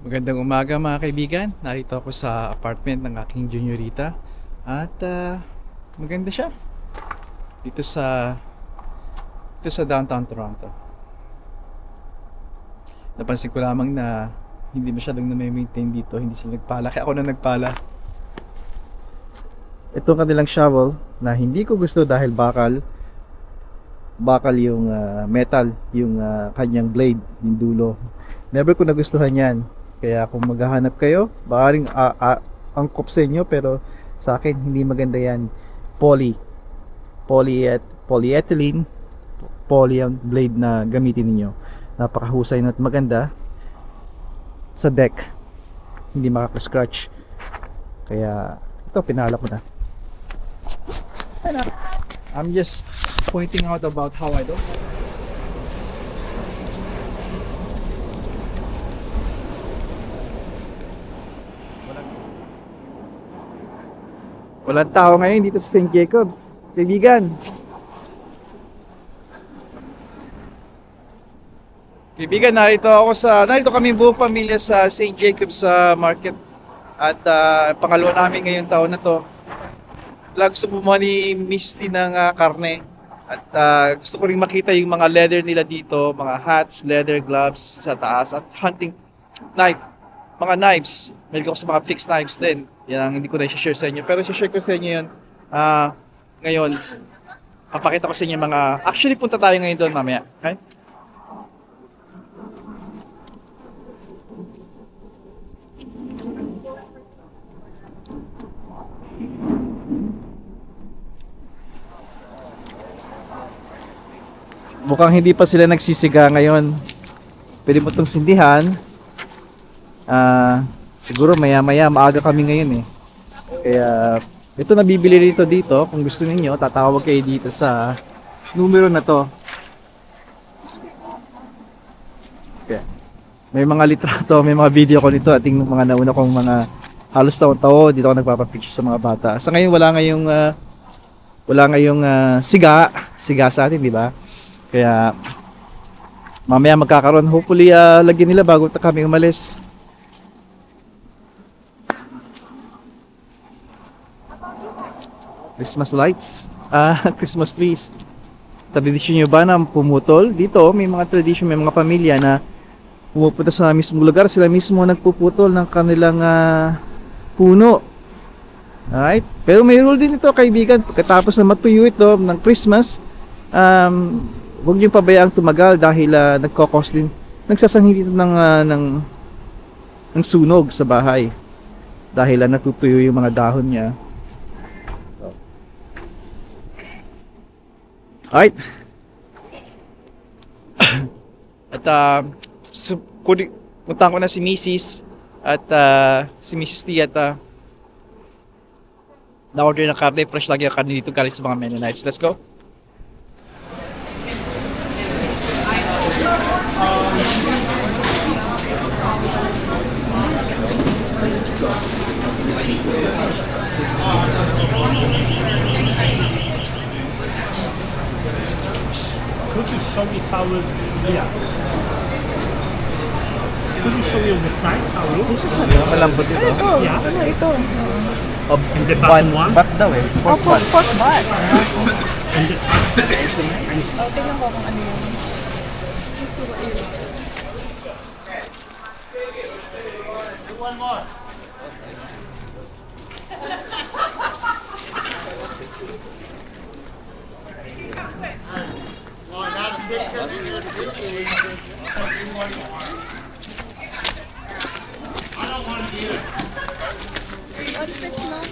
Magandang umaga mga kaibigan. Narito ako sa apartment ng aking juniorita. At maganda siya. Dito sa downtown Toronto. Napansin ko lamang na hindi masyadong na-maintain dito. Hindi sila nagpala. Kaya ako na nagpala. Itong kanilang shovel na hindi ko gusto dahil bakal yung metal, yung kanyang blade, yung dulo. Never ko nagustuhan yan. Kaya kung maghahanap kayo, baka rin angkop sa inyo, pero sa akin hindi maganda yan. Polyethylene poly ang blade na gamitin niyo. Napakahusay na at maganda sa deck. Hindi makaka-scratch. Kaya ito pinala ko na. Ano? I'm just pointing out about how I do. Walang tao ngayon dito sa St. Jacobs. Kaibigan. Kaibigan, narito kami buong pamilya sa St. Jacobs Market. At pangalawa namin ngayong taon na to. Gusto kumuha ni Misty ng karne. At gusto ko rin makita yung mga leather nila dito, mga hats, leather gloves sa taas at hunting knife. Mga knives. Meron ako sa mga fixed knives din. Yan ang hindi ko na i-share sa inyo. Pero i-share ko sa inyo yun ngayon. Papakita ko sa inyo mga... Actually, punta tayo ngayon doon mamaya. Okay? Mukhang hindi pa sila nagsisiga ngayon. Pwede mo itong sindihan. Siguro maya-maya, maaga kami ngayon eh. Kaya ito nabibili rito dito. Kung gusto niyo tatawag kayo dito sa numero na to. Okay. May mga litrato, may mga video ko nito. Ating mga nauna kong mga halos taon-taon dito ako nagpapapicture sa mga bata. Sa ngayon wala ngayong siga sa atin, di ba? Kaya mamaya magkakaroon. Hopefully lagyan nila bago kami umalis. Christmas lights, Christmas trees. Tradisyon nyo ba na pumutol? Dito may mga tradisyon, may mga pamilya na pumupunta sa mismong lugar. Sila mismo nagpuputol ng kanilang puno. Alright? Pero may rule din ito, kaibigan. Pagkatapos na matuyo ito ng Christmas, huwag nyo pabayaang tumagal dahil nagkokos din. Nagsasanghin dito ng sunog sa bahay. Dahil natutuyo yung mga dahon niya. Alright. At punta ko na si Mrs. At si Mrs. T at na-order ng karne. Fresh lagi ang karne dito galing sa mga Mennonites. Let's go. Could you show me how it, yeah. Could you show me on the side how it looks? This is malambot ito. Ito, Yeah. ano ito? And the bottom one? Bat daw eh. Pork Pork bat. bat. And the Oh, tingnan ko kung ano yun. Let's see what it looks like. What if it's not?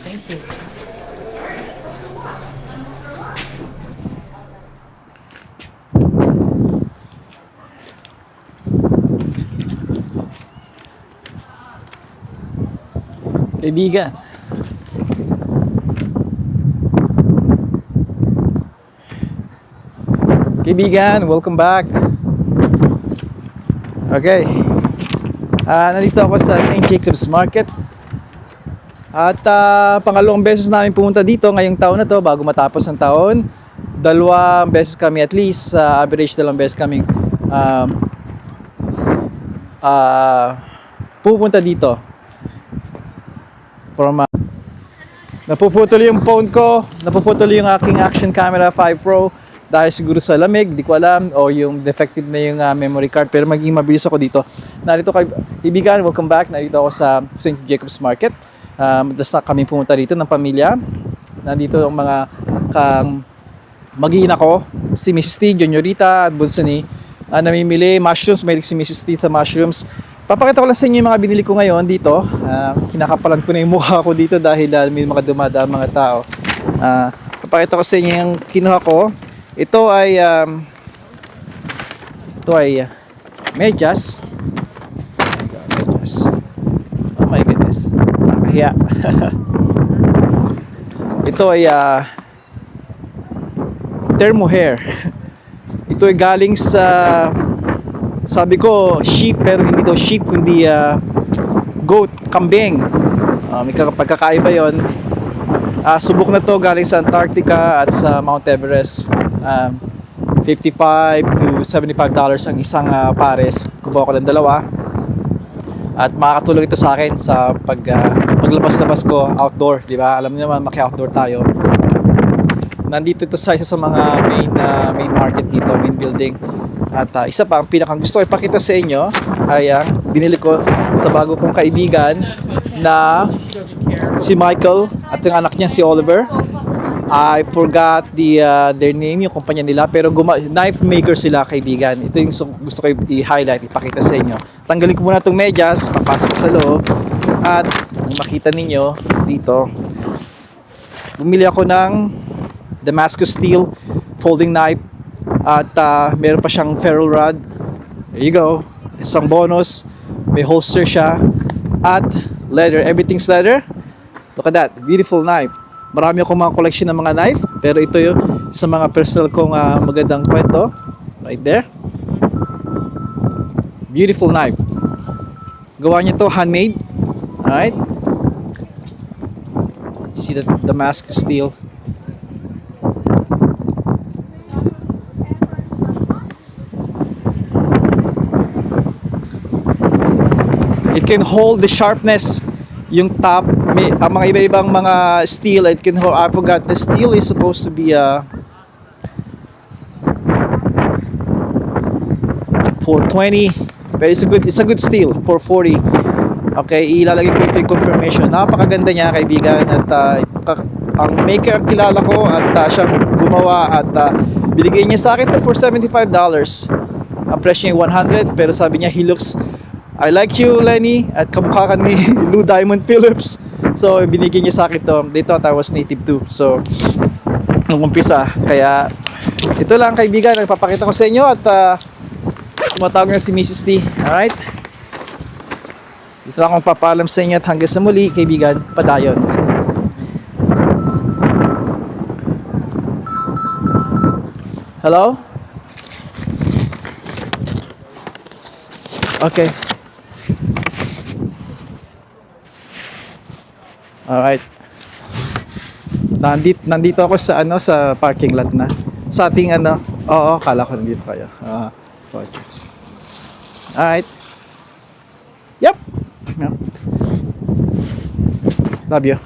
thank you. Kaibigan. Kaibigan, welcome back. Okay. Nandito ako sa St. Jacobs Market. At pangalawang beses namin pumunta dito ngayong taon na to bago matapos ang taon. 2 beses kami at least, average 2 beses kami pupunta dito. Napuputol yung phone ko, napuputol yung aking action camera 5 Pro dahil siguro sa lamig, di ko alam, o yung defective na yung memory card, pero magiging mabilis ako dito. Narito kaibigan, welcome back. Narito ako sa St. Jacobs Market. Madalas na kami pumunta dito ng pamilya. Nandito ang mga mag-iina ko, si Mrs. T, Juniorita at bunso ni namimili mushrooms. Mahilig si Mrs. T sa mushrooms. Papakita ko lang sa inyo yung mga binili ko ngayon dito. Kinakapalan ko na yung mukha ko dito dahil may mga dumadaan mga tao. Papakita ko sa inyo yung kinuha ko. Ito ay medyas. Oh my goodness. Nakahiya. Ito ay thermo hair. Ito ay galing sa, sabi ko sheep, pero hindi daw sheep kundi goat, kambing. May pagkakaiba yon. Subok na to galing sa Antarctica at sa Mount Everest. $55 to $75 ang isang pares. Kuha ko ng 2. At makakatulong ito sa akin sa paglabas-labas ko outdoor, di ba? Alam niyo naman, maki-outdoor tayo. Nandito ito sa isa sa mga main market dito, main building. At isa pa, ang pinakang gusto ko ipakita sa inyo ay binili ko sa bago kong kaibigan na si Michael at yung anak niya si Oliver. I forgot their name, yung kumpanya nila, pero knife maker sila, kaibigan. Ito yung gusto ko i-highlight, ipakita sa inyo. Tanggalin ko muna itong medyas, papasok ko sa loob, at makita ninyo dito, bumili ako ng Damascus steel folding knife at meron pa siyang ferrule rod. There you go, isang bonus, may holster siya at leather, everything's leather. Look at that, beautiful knife. Marami akong mga collection ng mga knife, pero ito yung sa mga personal kong magandang kwento. Right there. Beautiful knife. Gawa niya to handmade. Alright. See the Damascus steel. It can hold the sharpness. Yung top, ang mga iba-ibang mga steel, it can hold. I forgot, the steel is supposed to be 420, but it's a good steel, 440. Okay, ilalagay ko ito yung confirmation. Napakaganda niya, kaibigan, at ang maker ang kilala ko at siyang gumawa at binigay niya sa akin ito for $75. Ang presyo niya 100, pero sabi niya, he looks, I like you, Lenny, at kamukha ka ni Lou Diamond Phillips. So, binigyan niya sa akin to. They thought I was native too. So, nung umpisa. Kaya, ito lang, kaibigan. Nagpapakita ko sa inyo at tumatawag na si Mrs. T. Alright? Ito lang akong papaalam sa inyo at hanggang sa muli, kaibigan. Padayon. Hello? Okay. Alright. Nandito ako sa sa parking lot na. Sa ating oo, kala ko nandito kayo. Alright. Yep. Love you.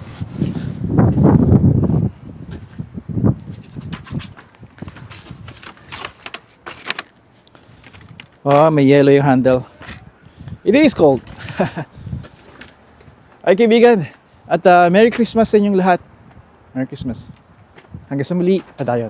Oh, may yellow yung handle. It is cold. Ay, kaibigan. At Merry Christmas sa inyong lahat. Merry Christmas. Hanggang sa muli. Padayon.